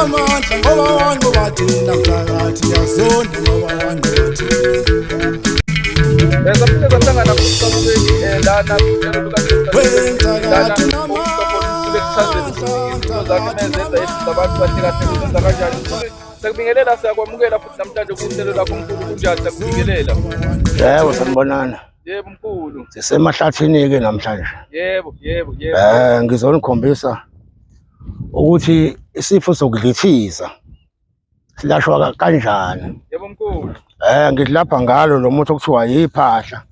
amandla ngoba wanqoba thina mphakathi yazonda ngoba wanqoba thina bese phinde sahlangana kusabeni lana kuhlelo wenzakathi abantu bathi kahle kuzenza kanjani sekubingelela siyakwamukela futhi namhlanje kuhlelo lakho mkhulu kunjani sekubingelela yebo sanibonana yebo mkhulu sisemahlathini-ke namhlanje yebo ngizonikhombisa ukuthi isifo sokudlithiza silashwa kanjani. yebo mkhulu Ngilapha ngalo lo muthi okuthiwa yiphahla.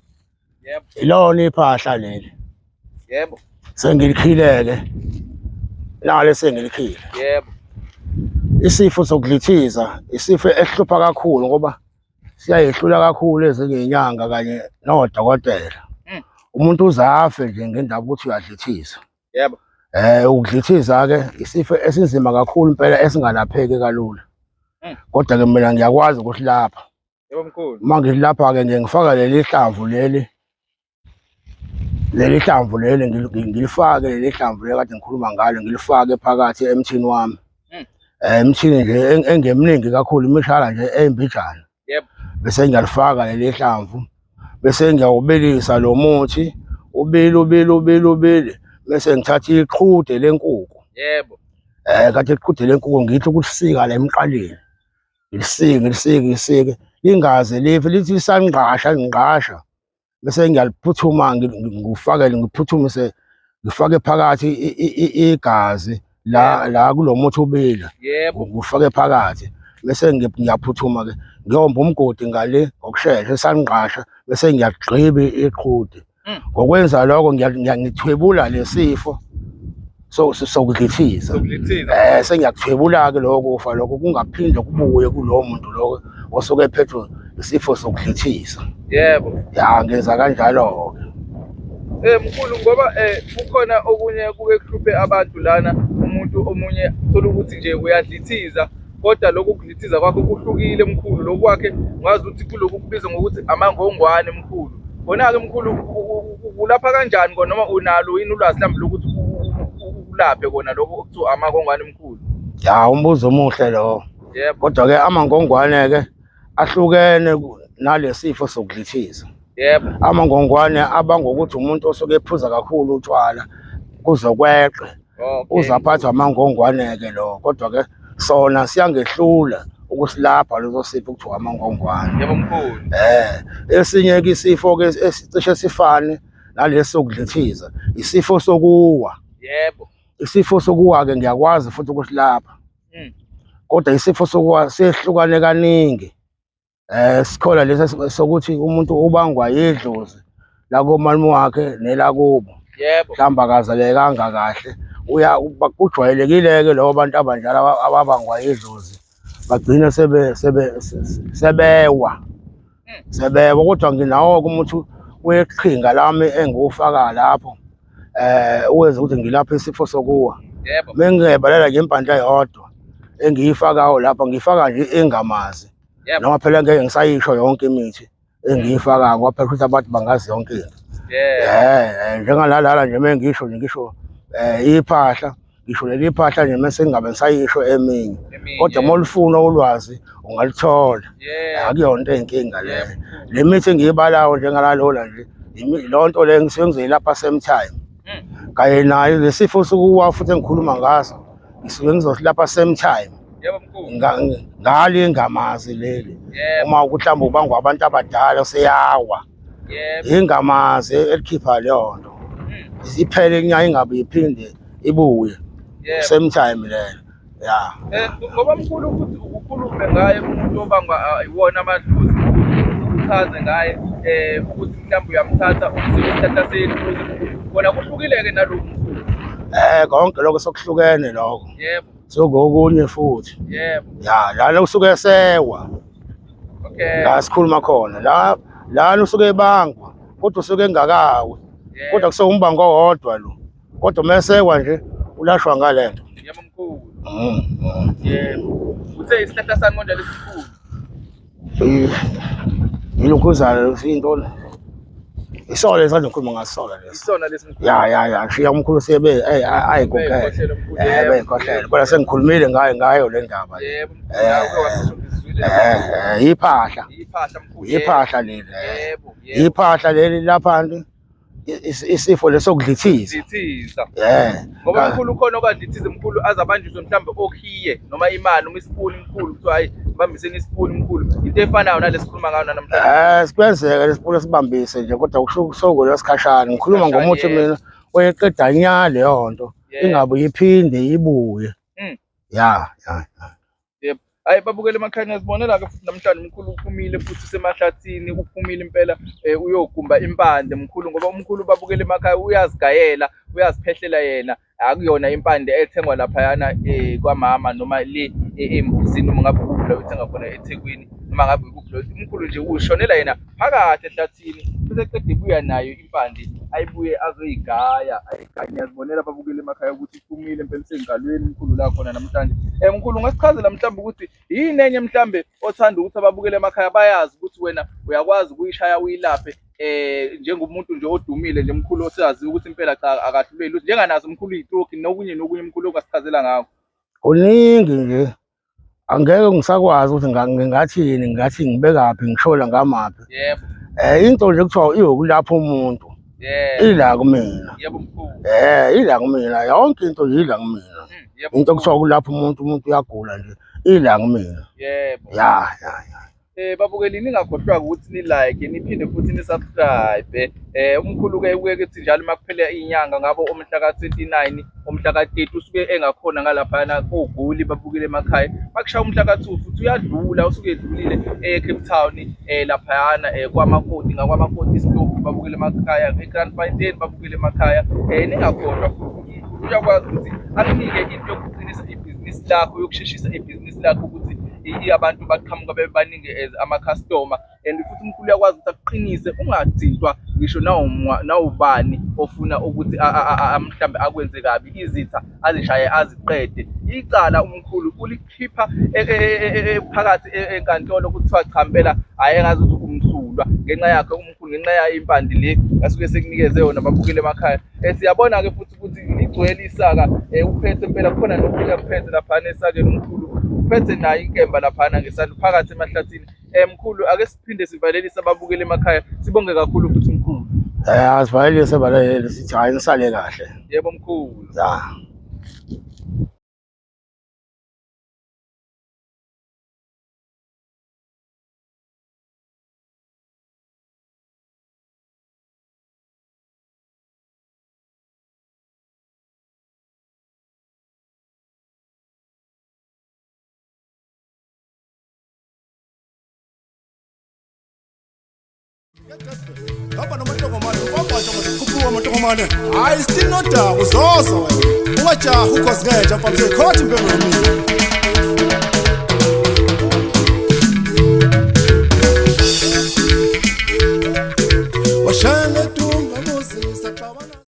yebo Ilona iphahla leli. yebo Sengilikhile-ke nale sengilikhile. yebo Isifo sokudlithiza isifo esihlupha kakhulu ngoba siyayehlula kakhulu ezinye inyanga kanye nodokotela. Umuntu uzafe nje ngendaba ukuthi uyadlithiza. yebo Ukudlithiza-ke isifo esinzima kakhulu impela esingalapheki kalula. Kodwa-ke mina ngiyakwazi ukusilapha. yebo mkhulu Uma ngilapha-ke ngifaka leli hlamvu leli ngilifake leli hlamvu kade ngikhuluma ngalo ngilifake phakathi emthini wami. Emthini nje engeminingi kakhulu imishala nje eyimbijana. yebo Bese ngiyalifaka leli hlamvu bese ngiyawubilisa lo muthi ubili bese ngithatha iqhude lenkukhu. yebo Kade iqhude lenkukhu ngithi ukulisika la emqaleni ngilisike ingaze life lithi ngqasha bese ngiyaliphuthuma ngiphuthumise ngifake phakathi igazi la kulomuthi ubila yebo ngifake phakathi bese ngiyaphuthuma-ke ngiyomba umgodi ngale ngokushesha esangqasha bese ngiyagqiba iqhude. Ngokwenza lokho ngithwebula lesifo sokudlithiza. Sengiyakuthwebula-ke lokho kufa lokho kungaphinde kubuye kulowo muntu lokho osuke ephethwe isifo sokudlithiza. yebo Ngenza kanjalo-ke. Mkhulu ngoba kukhona okunye kuke kuhluphe abantu lana umuntu omunye thola ukuthi nje uyadlithiza kodwa lokhu kudlithiza kwakho kuhlukile mkhulu lokhu kwakhe ngazi ukuthi kulokhu kubizwa ngokuthi amangongwane mkhulu. Khona-ke mkhulu ulapha kanjani kona noma unalo yini ulwazi mhlawumbe lokuthi ulaphe kona lokho okuthiwa amangongwane mkhulu? Umbuzo omuhle lo. yebo Kodwa-ke amangongwane-ke ahlukene nalesifo sokudlithiza. yebo Amangongwane abangokuthi umuntu osuke ephuza kakhulu utshwala kuzokweqe uzaphathwa amangongwane-ke lo. Kodwa-ke sona siyangehlula ukusilapha leso sifo kuthiwa amangongwane. yebo mkhulu Esinye-ke isifo-ke esicishe sifane nalesi sokudlithiza isifo sokuwa. yebo Isifo sokuwa-ke ngiyakwazi futhi ukusilapha. Kodwa isifo sokuwa sehlukane kaningi. Sikhona lesi sokuthi umuntu ubangwa yidlozi lakomalume wakhe nelakubo. yebo Mhlawumbe akazalekanga kahle kujwayelekile-ke labo bantu abanjalo ababangwa yidlozi bagcine sebewa. Kodwa nginawo-ke umuthi weqhinga lami engiwufaka lapho uwenza ukuthi ngilaphe isifo sokuwa. yebo Mengingebalela nje impandla eyodwa engiyifakayo lapha ngifaka nje engamazi noma phela ngeke ngisayisho yonke imithi engiyifakayo ngoba phela ukuthi abantu bangazi yonke into. Njengalalala nje mengisho iphahla ngisho leli phahla nje mase ngingabe ngisayisho eminye. Kodwa uma ulifuna ulwazi ungalithola. Akuyona into eyinkinga leyo. Le mithi engiyibalayo njengalalola nje lonto le ngisuke ngizoyilapha same time. Kanye nayo lesifo sokuwa futhi engikhuluma ngaso ngisuke ngizosilapha same time. yebo mkhulu Ngale ingamazi leli uma mhlawumbe ubangwa abantu abadala seyawa ingamazi elikhipha leyo nto iphele inyanga ingabe iphinde ibuye same time leyo. Ngoba mkhulu ukuthi ukhulume ngaye umuntu obangwa iwona amadlozi uchaze ngaye ukuthi mhlawumbe uyamthatha umzimba isithatha sedlozi kona kuhlukile-ke nalokhu mkhulu. Konke lokho sokuhlukene lokho. yebo Sokokunye futhi. yebo Lana usuke esewa. La sikhuluma khona lana usuke ebangwa kodwa usuke engakawe. Kodwa kusewumbango owodwa lo. Kodwa mesekwa nje ulashwa ngale nto. yebo mkhulu yebo uthe isithatha sani konje lesikhulu Ilokhuzana into Isona lesi ngikhuluma ngasola lesi. Isona lesimkhulu. Ya, ngishiya umkhulu sebe ayikhokhela. Beyikhohlela. Kodwa sengikhulumile ngayo le ndaba. Yebo. Iphahla. Iphahla mkhulu. Iphahla leli. Yebo. Iphahla leli lapha isifo lesokudlithiza. Dlithiza. Ngoba mkhulu khona okwadlithiza mkhulu azabanjiswe mhlambe okhiye noma imani noma isipuni mkhulu kuthiwa hayi bambiseni isipuni mkhulu. Into efanayo nalesikhuluma ngayo namhlanje. Sikwenzeka lesipuni sibambise nje kodwa kusho lesikhashana. Ngikhuluma ngomuthi mina oyeqeda nya leyo nto ingabe iphinde ibuye. Ya. Yebo. Hayi babukele emakhaya sibonela ke futhi namhlanje mkhulu uphumile futhi semahlathini uphumile impela uyogumba impande mkhulu ngoba umkhulu babukele emakhaya uyazigayela uyaziphehlela yena akuyona impande ethengwa laphayana kwamama noma le embuzini noma ngabe ukuphi uthenga khona eThekwini noma ngabe ukuphi umkhulu nje ushonela yena phakathi ehlathini bese qede ibuya nayo impande ayibuye azoyigaya ayiganya babukele emakhaya ukuthi iphumile impela sengalweni mkhulu la khona namhlanje mkhulu ngasichazela mhlawumbe ukuthi yini enye mhlambe othanda ukuthi ababukele emakhaya bayazi ukuthi wena uyakwazi ukuyishaya uyilaphe njengomuntu nje odumile nje mkhulu osazi ukuthi impela cha akahluleli njenganazo mkhulu itroki nokunye mkhulu okasichazela ngakho uningi nje angeke ngisakwazi ukuthi ngathi ngibekaphi ngishola ngamaphi yebo into nje kuthiwa iyokulapha umuntu ila kumina yebo mkhulu ila kumina yonke into ila kumina into kuthiwa kulapha umuntu uyagula nje ila kumina yebo ya babukeli ningakhohlwa ukuthi ni like niphinde futhi ni subscribe umkhulu ke uyekethi njalo makuphela inyanga ngabo omhla ka29 omhla ka30 usuke engakhona ngalaphana koGoli babukele emakhaya makushaya umhla ka2 futhi uyadlula usuke edlulile eCape Town laphayana kwamakoti ngakwamakoti stop babukele emakhaya eGrandfontein babukele emakhaya ningakhohlwa futhi uyakwazi ukuthi akunike into yokuqinisa ibhizinisi lakho yokusheshisa ibhizinisi lakho ukuthi abantu baqhamuka bebaningi ama customer and futhi umkhulu uyakwazi ukuthi aqinise ungathintwa ngisho nawubani ofuna ukuthi mhlambe akwenze kabi izitha azishaye aziqede icala umkhulu ulikhipha phakathi enkantolo kuthiwa cha impela ayengazi ukuthi umsulwa ngenxa yakhe umkhulu ngenxa yayo impande le asuke sekunikeze yona babukele emakhaya siyabona ke futhi ukuthi igcwele isaka uphethe impela khona nokuya kuphethe lapha nesake nomkhulu uphethe nayo inkemba laphana ngesandla phakathi emahlathini mkhulu ake siphinde sivalelise ababukele emakhaya sibonge kakhulu futhi mkhulu asivalelise balele sithi hayi nisale kahle yebo mkhulu ya Hamba nomantokomane ufamba nje ukukhuphuka amantokomane hayi still no daba uzoza wena ungajaha ukhosi ngeja mfana sekhothi impembe yomini